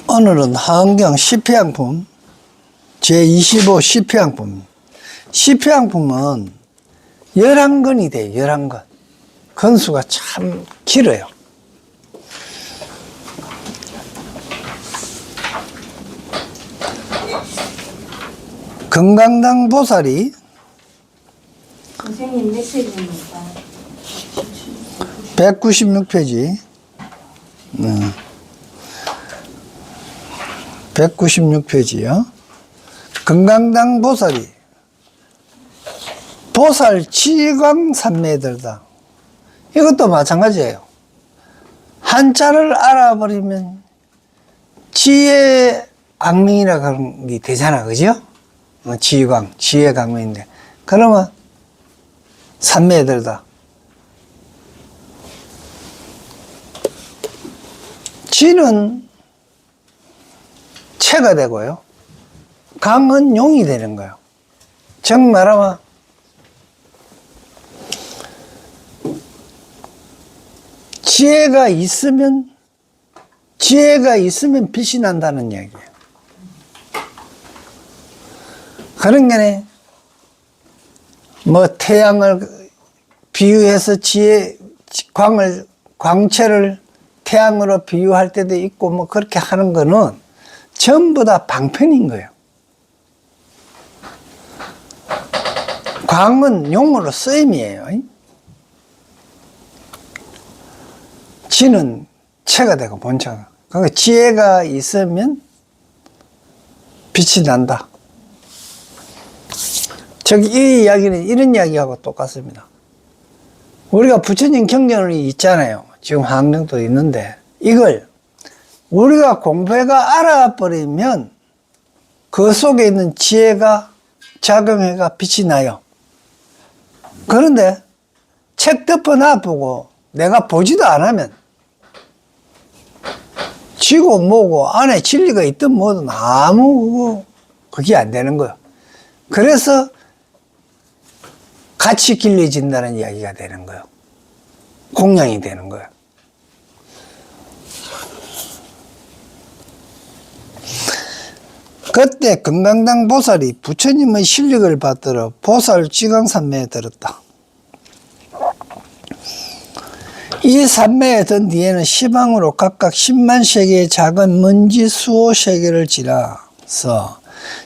오늘은 하은경 CP양품 제25 CP양품. CP양품은 11건이 돼요. 11건. 건수가 참 길어요. 건강당 보살이 선생님 메시지입니다. 196페이지 196페이지요. 건강당 보살이 보살 지광 삼매들다. 이것도 마찬가지예요. 한자를 알아버리면 지혜 강명이라 그런 게 되잖아. 그죠? 지광, 지혜 강명인데. 그러면 삼매들다. 지는 채가 되고요. 강은 용이 되는 거예요. 즉 말하면 지혜가 있으면 빛이 난다는 이야기예요. 그런 게 뭐 태양을 비유해서 광채를 태양으로 비유할 때도 있고 뭐 그렇게 하는 거는 전부 다 방편인 거예요. 광은 용어로 쓰임이에요. 지는 체가 되고 본체가. 그러니까 지혜가 있으면 빛이 난다. 즉, 이 이야기는 이런 이야기하고 똑같습니다. 우리가 부처님 경전이 있잖아요. 지금 한경도 있는데, 이걸 우리가 공부해가 알아버리면 그 속에 있는 지혜가 작용해가 빛이 나요. 그런데 책 덮어 놔보고 내가 보지도 않으면 지고 뭐고 안에 진리가 있든 뭐든 아무 그게 안 되는 거예요. 그래서 같이 길러진다는 이야기가 되는 거예요. 공양이 되는 거예요. 그때 건강당 보살이 부처님의 실력을 받들어 보살 지광산매에 들었다. 이 산매에 든 뒤에는 시방으로 각각 10만 세계의 작은 먼지 수호 세계를 지나서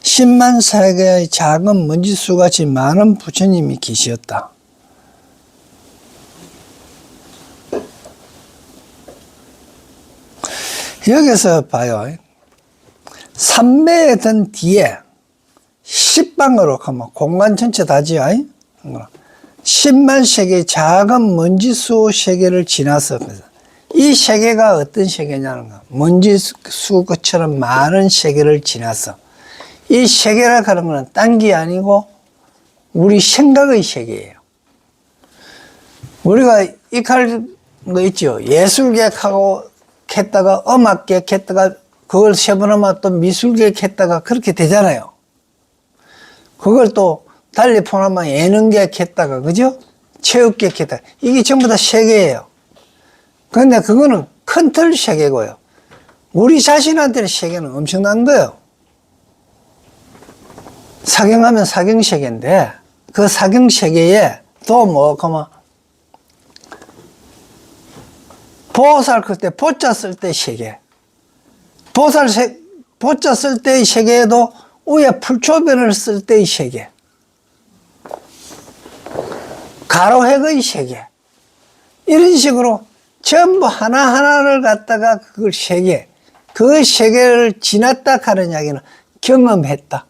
10만 세계의 작은 먼지 수같이 많은 부처님이 계시었다. 여기서 봐요. 산매에 든 뒤에 10방으로 가면 공간 전체 다지요. 10만 세계의 작은 먼지 수호 세계를 지나서 이 세계가 어떤 세계냐는 거. 먼지 수처럼 많은 세계를 지나서 이 세계라 하는 것은 딴 게 아니고 우리 생각의 세계예요. 우리가 익할 거 있죠. 예술계획하고 했다가 음악계획 했다가 그걸 세분하면 또 미술계획 했다가 그렇게 되잖아요. 그걸 또 달리 포함하면 예능계획 했다가 그죠? 체육계획 했다가 이게 전부 다 세계예요. 그런데 그거는 큰 틀 세계고요. 우리 자신한테는 세계는 엄청난 거예요. 사경하면 사경세계인데 그 사경세계에 또 뭐 그러면 보살 그때 보자 쓸 때 세계 보자 쓸 때의 세계에도 위에 풀초변을 쓸 때의 세계 가로획의 세계 이런 식으로 전부 하나하나를 갖다가 그걸 세계 그 세계를 지났다 하는 이야기는 경험했다.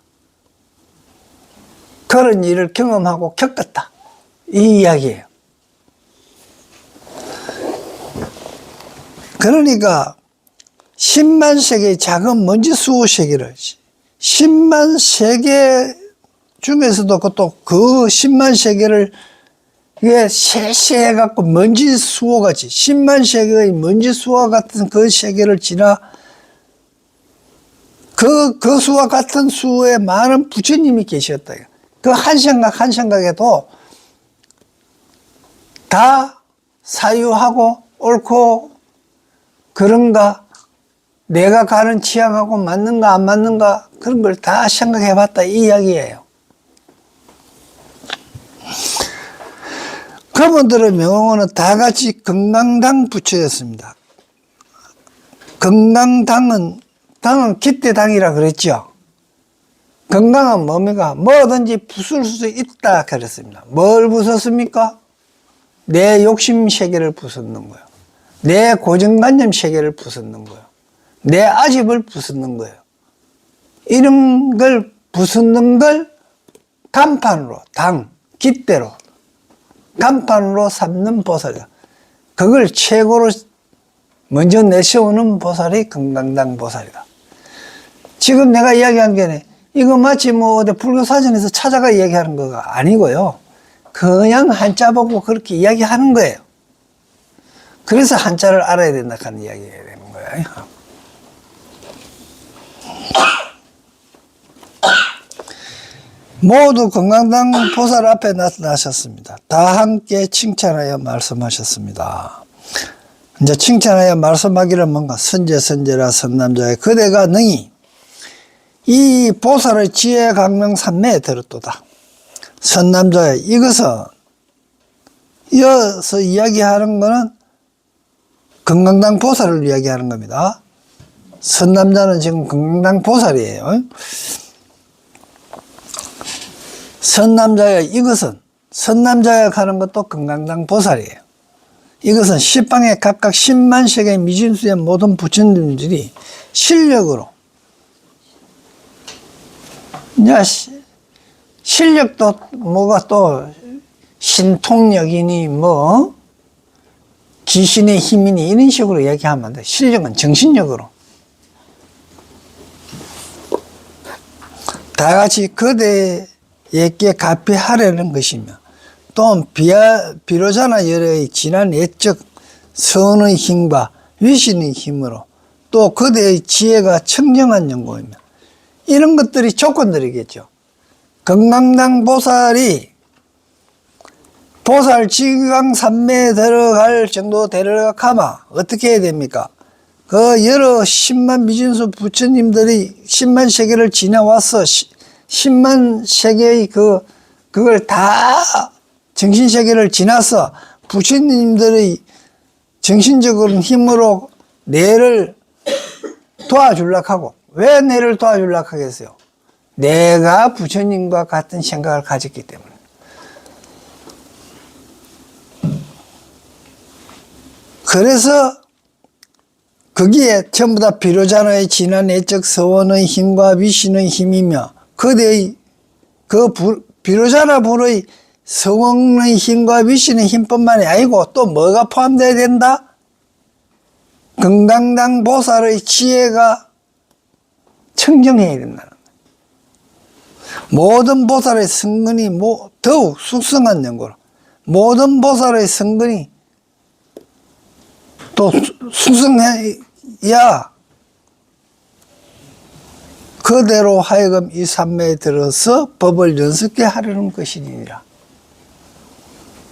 그런 일을 경험하고 겪었다. 이 이야기예요. 그러니까 10만 세계의 작은 먼지 수호 세계를 10만 세계 중에서도 또 그 10만 세계를 이게 세세해갖고 먼지 수호같이 10만 세계의 먼지 수호와 같은 그 세계를 지나 그 수와 같은 수에 많은 부처님이 계셨다. 그 한 생각 한 생각에도 다 사유하고 옳고 그런가, 내가 가는 취향하고 맞는가 안 맞는가, 그런 걸 다 생각해 봤다 이 이야기예요. 그분들의 명호는 다 같이 금강당 부처였습니다. 금강당은 기대당이라 그랬죠. 건강은 뭡니까? 뭐든지 부술 수 있다 그랬습니다. 뭘 부쉈습니까? 내 욕심 세계를 부쉈는 거예요. 내 고정관념 세계를 부쉈는 거예요. 내 아집을 부쉈는 거예요. 이런 걸 부쉈는 걸 간판으로, 깃대로 간판으로 삼는 보살이다. 그걸 최고로 먼저 내세우는 보살이 금강당 보살이다. 지금 내가 이야기한 게 이거 마치 뭐 어디 불교 사전에서 찾아가 이야기하는 거가 아니고요. 그냥 한자 보고 그렇게 이야기하는 거예요. 그래서 한자를 알아야 된다 하는 이야기가 되는 거예요. 모두 금강당 보살 앞에 나타나셨습니다. 다 함께 칭찬하여 말씀하셨습니다. 이제 칭찬하여 말씀하기를 뭔가 선제라 선남자의 그대가 능히 이 보살의 지혜 강명 삼매에 들었도다. 선남자의 이것은 이어서 이야기하는 거는 금강당 보살을 이야기하는 겁니다. 선남자는 지금 금강당 보살이에요. 선남자의 이것은 선남자에 가는 것도 금강당 보살이에요. 이것은 십방에 각각 10만 세계의 미진수의 모든 부처님들이 실력으로, 이제 실력도 뭐가 또 신통력이니 뭐 귀신의 힘이니 이런 식으로 얘기하면 안 돼. 실력은 정신력으로 다 같이 그대에게 가피하려는 것이며, 또 비로자나 열의 진한 애적 선의 힘과 위신의 힘으로 또 그대의 지혜가 청정한 연고이며, 이런 것들이 조건들이겠죠. 금강당 보살이 보살 지강 삼매에 들어갈 정도 데려가면 어떻게 해야 됩니까? 그 여러 10만 미진수 부처님들이 10만 세계를 지나와서 10만 세계의 그걸 다 정신세계를 지나서 부처님들의 정신적인 힘으로 뇌를 도와주려고 하고, 왜 뇌를 도와주려고 하겠어요? 내가 부처님과 같은 생각을 가졌기 때문에. 그래서 거기에 전부 다 비로자나의 진한 애적 서원의 힘과 위신의 힘이며, 그대의 비로자나 불의 서원의 힘과 위신의 힘뿐만이 아니고 또 뭐가 포함되어야 된다? 금강당 보살의 지혜가 청정해야 된다는 거예요. 모든 보살의 성근이 더욱 숙성한 연고로, 모든 보살의 성근이 또 숙성해야 그대로 하여금 이 삼매에 들어서 법을 연습케 하려는 것이니라.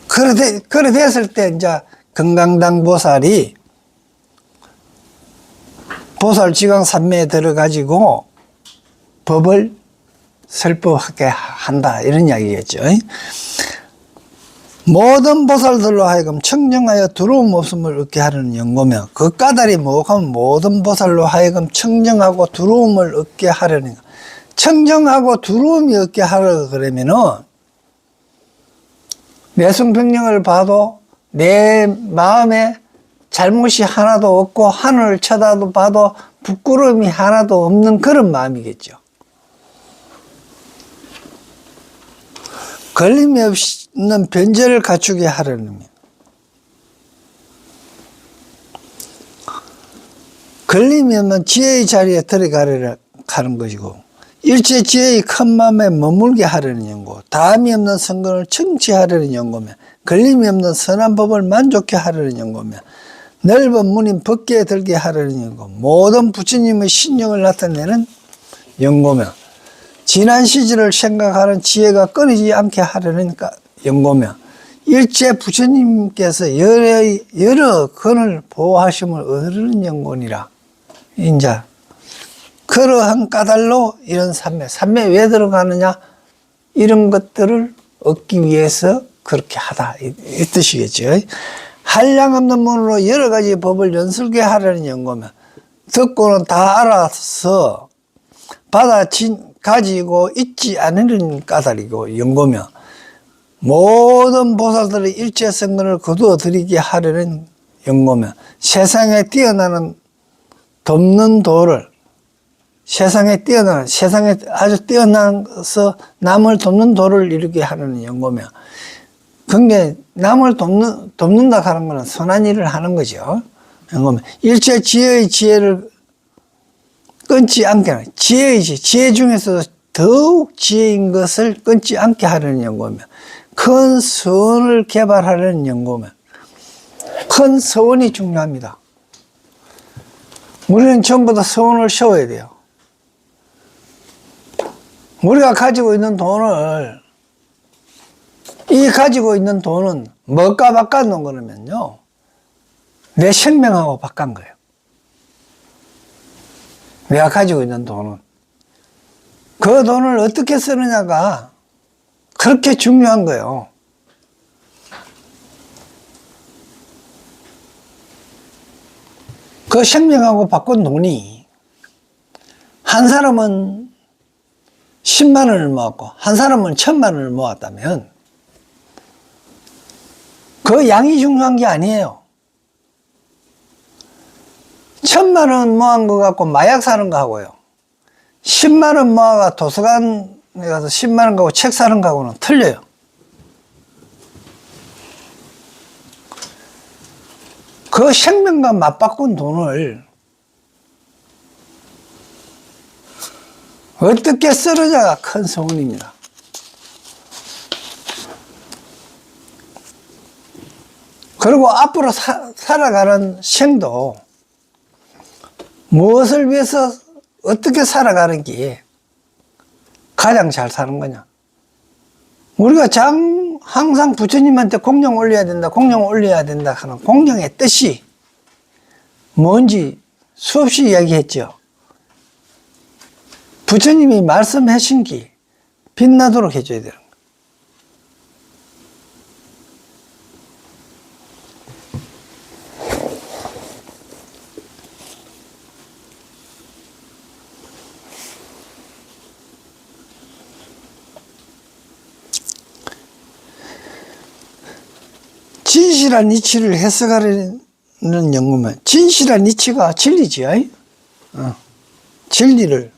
그래 됐을 때 이제 금강당 보살이 보살 지강 삼매에 들어가지고 법을 설법하게 한다, 이런 이야기겠죠. 모든 보살들로 하여금 청정하여 두려움 없음을 얻게 하려는 연고며, 그 까닭이 뭐고 하면 모든 보살로 하여금 청정하고 두려움을 얻게 하려는 거. 청정하고 두려움이 얻게 하려 그러면은 내숭병령을 봐도 내 마음에 잘못이 하나도 없고 하늘을 쳐다봐도 부끄러움이 하나도 없는 그런 마음이겠죠. 걸림이 없는 변절을 갖추게 하려는 겁니다. 걸림이 없는 지혜의 자리에 들어가려는 하는 것이고, 일체 지혜의 큰 마음에 머물게 하려는 연고, 다음이 없는 선근을 청취하려는 연고며, 걸림이 없는 선한 법을 만족해 하려는 연고며 넓은 문인 벗게 들게 하려는 연고 모든 부처님의 신령을 나타내는 연고며 지난 시절을 생각하는 지혜가 끊이지 않게 하려는 연고며 일체 부처님께서 여러 건을 보호하심을 얻으는 연고니라. 인자 그러한 까닭로 이런 삼매 왜 들어가느냐 이런 것들을 얻기 위해서 그렇게 하다 이 뜻이겠죠. 한량없는 문으로 여러 가지 법을 연설게 하려는 연고며 듣고는 다 알아서 받아 가지고 있지 않으려는 까닭이고 연고며 모든 보살들의 일체성근을 거두어 드리게 하려는 연고며 세상에 뛰어나는 돕는 도를 세상에 아주 뛰어나서 남을 돕는 도를 이루게 하는 연고며 그게 남을 돕는다 하는 것은 선한 일을 하는 거죠. 연고며 일체 지혜의 지혜를 끊지 않게 지혜 중에서도 더욱 지혜인 것을 끊지 않게 하려는 연고며 큰 서원을 개발하려는 연고며 큰 서원이 중요합니다. 우리는 전부 다 서원을 세워야 돼요. 우리가 가지고 있는 돈을 가지고 있는 돈은 뭐가 바꿔놓은 거냐면요 내 생명하고 바꾼 거예요. 내가 가지고 있는 돈은 그 돈을 어떻게 쓰느냐가 그렇게 중요한 거예요. 그 생명하고 바꾼 돈이 한 사람은 10만 원을 모았고 한 사람은 1000만 원을 모았다면 그 양이 중요한 게 아니에요. 1000만 원 모은 거 갖고 마약 사는 거 하고요 10만 원 모아가 도서관에 가서 10만 원 가고 책 사는 거하고는 틀려요. 그 생명과 맞바꾼 돈을 어떻게 쓰느냐가 큰 소원입니다. 그리고 앞으로 살아가는 생도 무엇을 위해서 어떻게 살아가는 게 가장 잘 사는 거냐. 우리가 항상 부처님한테 공경 올려야 된다 하는 공경의 뜻이 뭔지 수없이 이야기했죠. 부처님이 말씀하신 게 빛나도록 해줘야 되는 거예요. 진실한 이치를 해석하려는 연구면 진실한 이치가 진리지. 진리를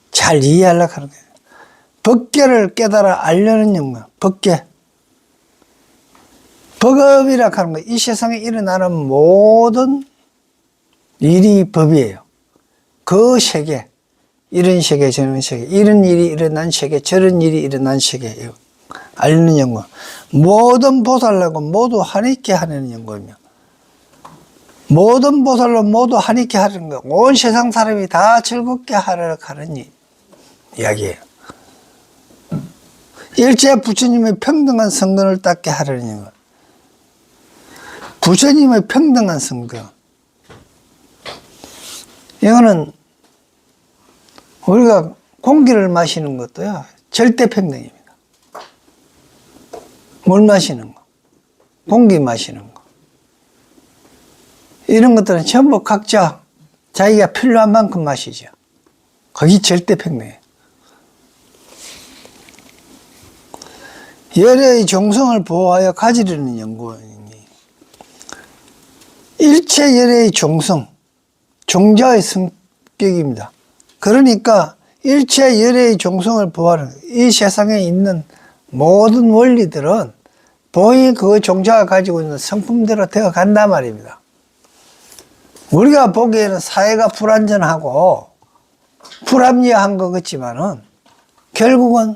잘 이해하려고 하는 거예요. 법계를 깨달아 알려는 연구. 법계. 법이라고 하는 거예요. 이 세상에 일어나는 모든 일이 법이에요. 그 세계. 이런 세계 저런 세계. 이런 일이 일어난 세계 저런 일이 일어난 세계예요. 알리는 연구. 모든 보살라고 모두 하니께 하는 연구이며 모든 보살로 모두 하니께 하는 거. 온 세상 사람이 다 즐겁게 하려고 하는 이야기예요. 일체 부처님의 평등한 성근을 닦게 하려는 연구. 부처님의 평등한 성근. 이거는 우리가 공기를 마시는 것도요 절대 평등입니다. 물 마시는 거, 공기 마시는 거 이런 것들은 전부 각자 자기가 필요한 만큼 마시죠. 거기 절대 평등해요. 열애의 종성을 보호하여 가지려는 연구원이니 일체 열애의 종성, 종자의 성격입니다. 그러니까 일체 열애의 종성을 보호하는 이 세상에 있는 모든 원리들은 본인이 그 종자가 가지고 있는 성품대로 되어 간단 말입니다. 우리가 보기에는 사회가 불안전하고 불합리한 것 같지만은 결국은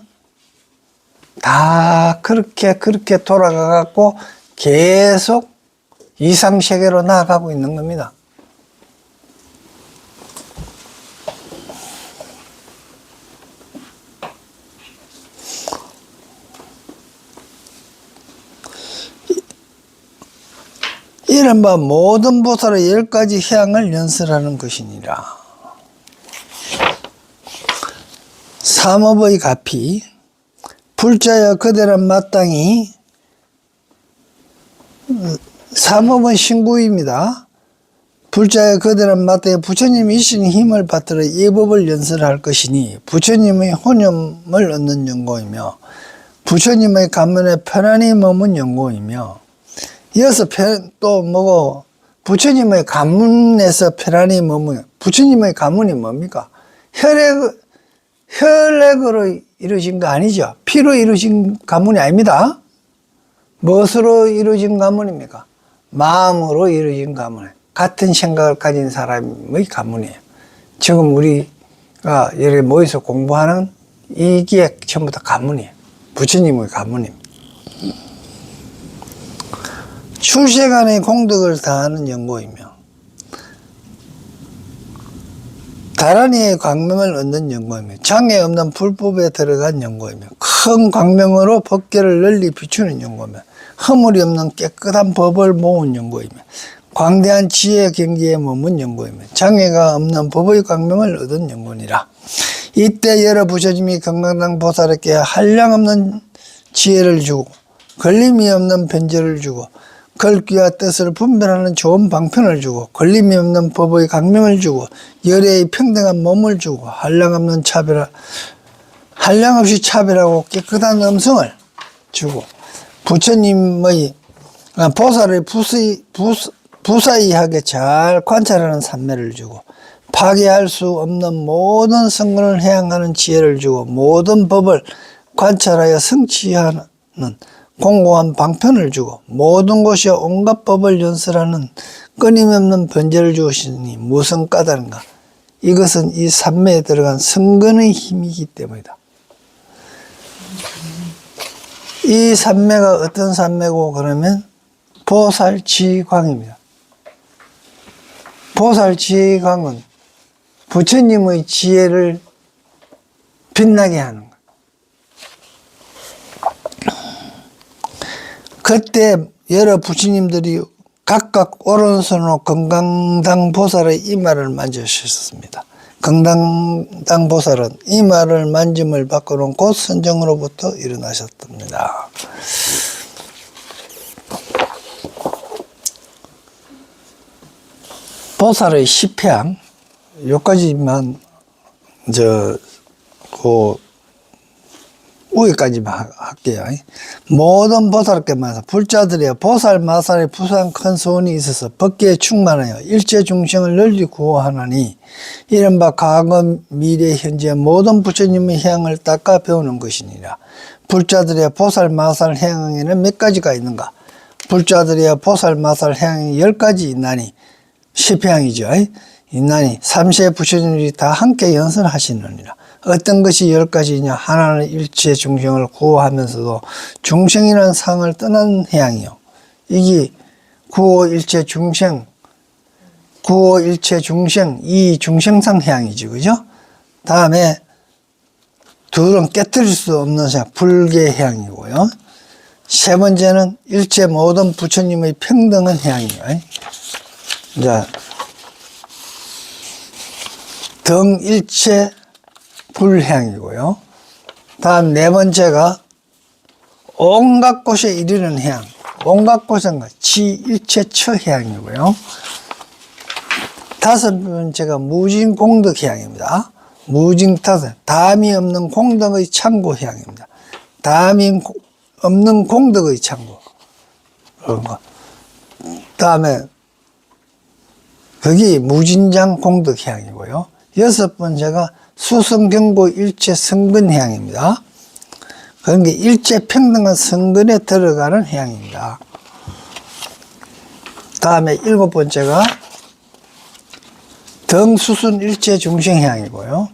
다 그렇게 돌아가 갖고 계속 이상세계로 나아가고 있는 겁니다. 이른바 모든 보살의 10가지 향을 연설하는 것이니라. 삼업의 가피, 불자여 그대란 마땅히, 삼업은 신구입니다. 불자여 그대란 마땅히 부처님이 이신 힘을 받들어 이 법을 연설할 것이니 부처님의 혼념을 얻는 연고이며 부처님의 가문에 편안히 머문 연고이며, 이어서 또 뭐고, 부처님의 가문에서 편안히 머문, 부처님의 가문이 뭡니까? 혈액으로 이루어진 거 아니죠. 피로 이루어진 가문이 아닙니다. 무엇으로 이루어진 가문입니까? 마음으로 이루어진 가문. 같은 생각을 가진 사람의 가문이에요. 지금 우리가 여기 모여서 공부하는 이게 전부 다 가문이에요. 부처님의 가문입니다. 출세간의 공덕을 다하는 연고이며 다란이의 광명을 얻는 연고이며 장애 없는 불법에 들어간 연고이며 큰 광명으로 법계를 널리 비추는 연고이며 허물이 없는 깨끗한 법을 모은 연고이며 광대한 지혜 경지에 머문 연고이며 장애가 없는 법의 광명을 얻은 연고니라. 이때 여러 부처님이 경강당 보살에게 한량없는 지혜를 주고 걸림이 없는 변제를 주고 글귀와 뜻을 분별하는 좋은 방편을 주고 걸림이 없는 법의 강명을 주고 열애의 평등한 몸을 주고 한량 없이 차별하고 깨끗한 음성을 주고 부처님의 보살을 부사이하게 잘 관찰하는 삼매를 주고 파괴할 수 없는 모든 성근을 해양하는 지혜를 주고 모든 법을 관찰하여 성취하는 공고한 방편을 주고 모든 곳에 온갖 법을 연설하는 끊임없는 변제를 주시니 무슨 까다른가? 이것은 이 삼매에 들어간 성근의 힘이기 때문이다. 이 삼매가 어떤 삼매고 그러면 보살지광입니다. 보살지광은 부처님의 지혜를 빛나게 하는 거예요. 그때 여러 부처님들이 각각 오른손으로 금강당 보살의 이마를 만지셨습니다. 금강당 보살은 이마를 만짐을 받고는 곧 선정으로부터 일어나셨답니다. 보살의 시패양, 여기까지만, 위에까지만 할게요. 모든 보살께만 불자들이여 보살 마살의 부수한 큰 소원이 있어서 법계에 충만하여 일체 중생을 널리 구호하나니 이른바 과거 미래 현재 모든 부처님의 향을 닦아 배우는 것이니라. 불자들이여 보살 마살 향에는 몇 가지가 있는가? 불자들이여 보살 마살 향이 10가지 있나니 10향이죠. 있나니 삼세 부처님들이 다 함께 연설하시느니라. 어떤 것이 10가지냐? 하나는 일체 중생을 구호하면서도 중생이라는 상을 떠난 해양이요. 이게 구호 일체 중생, 이 중생상 해양이죠. 그죠? 다음에 둘은 깨뜨릴 수 없는 상, 불계 해양이고요. 세 번째는 일체 모든 부처님의 평등한 해양이에요. 자, 등일체 불향이고요. 다음 네 번째가 온갖 곳에 이르는 향, 온갖 곳은 지일체 처향이고요. 다섯 번째가 무진공덕향입니다. 무진타선, 담이 없는 공덕의 창고향입니다. 담이 없는 공덕의 창고. 다음에 거기 무진장 공덕향이고요. 여섯 번째가 수성경고 일체 성근향입니다. 그러니까 일체 평등한 성근에 들어가는 향입니다. 다음에 일곱 번째가 등수순 일체 중생향이고요.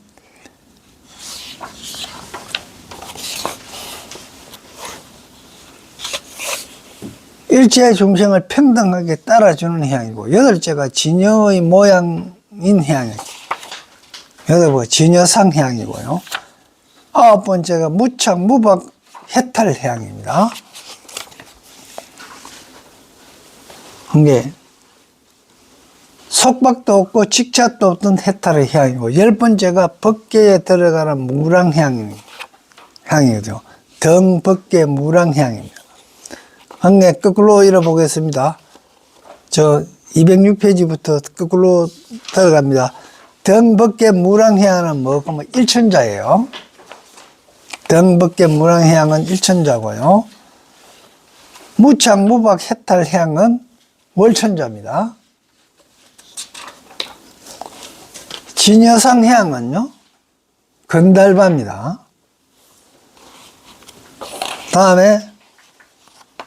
일체 중생을 평등하게 따라주는 해양이고, 여덟째가 진여의 모양인 해양이에요. 여덟 진여상 해양이고요. 아홉 번째가 무착, 무박, 해탈 해양입니다. 이게 속박도 없고 직착도 없던 해탈의 해양이고, 열 번째가 법계에 들어가는 무랑해양이거든요. 덩법계 무랑해양입니다. 한개 거꾸로 읽어보겠습니다. 저 206페이지부터 거꾸로 들어갑니다. 덩법계 무랑해양은 뭐고, 뭐 일천자예요. 덩법계 무랑해양은 일천자고요. 무착, 무박, 해탈 해양은 월천자입니다. 진여상 해양은요, 건달바입니다. 다음에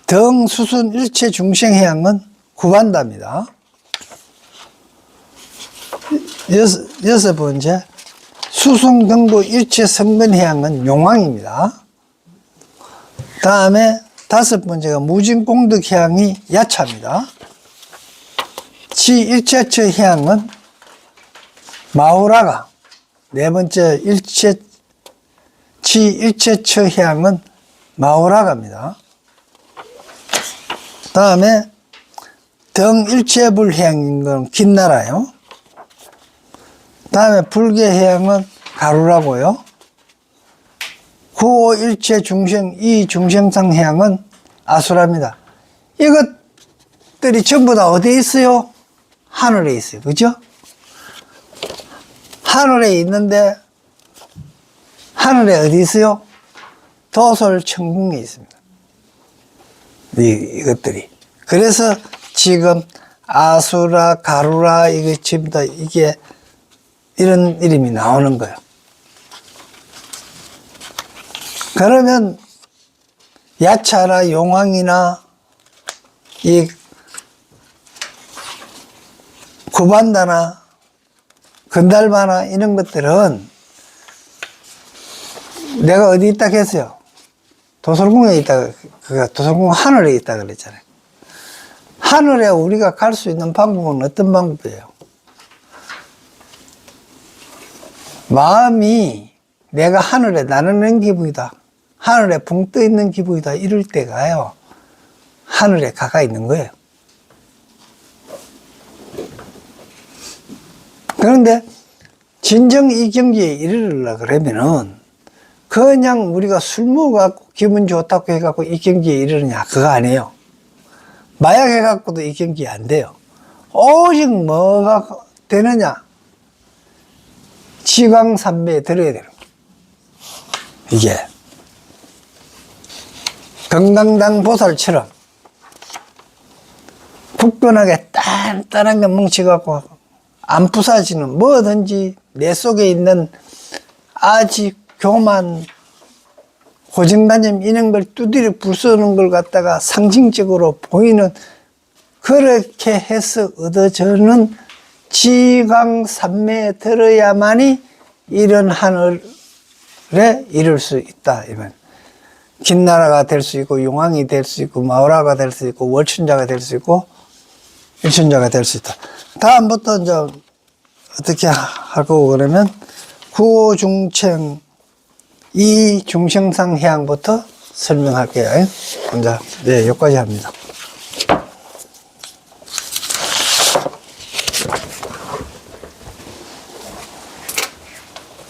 덩수순 일체 중생 해양은 구반다입니다. 여섯 번째, 수승등부 일체 성근 해양은 용왕입니다. 다음에 다섯 번째가 무진공덕 해양이 야차입니다. 지 일체처 해양은 마우라가. 네 번째 지 일체처 해양은 마우라가입니다. 다음에 덩일체불 해양인 건 긴나라요. 다음에 불계 해양은 가루라고요. 구오일체 중생, 이 중생상 해양은 아수라입니다. 이것들이 전부 다 어디에 있어요? 하늘에 있어요. 그죠? 하늘에 있는데, 하늘에 어디 있어요? 도솔천궁에 있습니다. 이것들이. 그래서 지금 아수라, 가루라, 이게 전부 다 이게 이런 이름이 나오는 거예요. 그러면 야차나 용왕이나 이 구반다나 건달바나 이런 것들은 내가 어디 있다 했어요? 도솔궁에 있다, 도솔궁 하늘에 있다 그랬잖아요. 하늘에 우리가 갈 수 있는 방법은 어떤 방법이에요? 마음이 내가 하늘에 나르는 기분이다, 하늘에 붕 떠 있는 기분이다, 이럴 때가요, 하늘에 가까이 있는 거예요. 그런데 진정 이 경지에 이르려고 그러면은 그냥 우리가 술 먹어갖고 기분 좋다고 해갖고 이 경지에 이르느냐, 그거 아니에요. 마약 해갖고도 이 경지에 안 돼요. 오직 뭐가 되느냐, 지광삼매에 들어야 되는 거예요. 이게 건강당 보살처럼 굳건하게 단단한 게 뭉쳐갖고 안 부사지는, 뭐든지 내 속에 있는 아직 교만, 고정관념 이런 걸 두드려 부수는 걸 갖다가 상징적으로 보이는, 그렇게 해서 얻어지는 지광삼매에 들어야만이 이런 하늘에 이룰 수 있다. 이면 긴나라가 될 수 있고, 용왕이 될 수 있고, 마우라가 될 수 있고, 월춘자가 될 수 있고, 일춘자가 될 수 있다. 다음부터 이제 어떻게 하고 그러면 구오중생 이 중생상 해양부터 설명할게요. 먼저 네, 여기까지 합니다.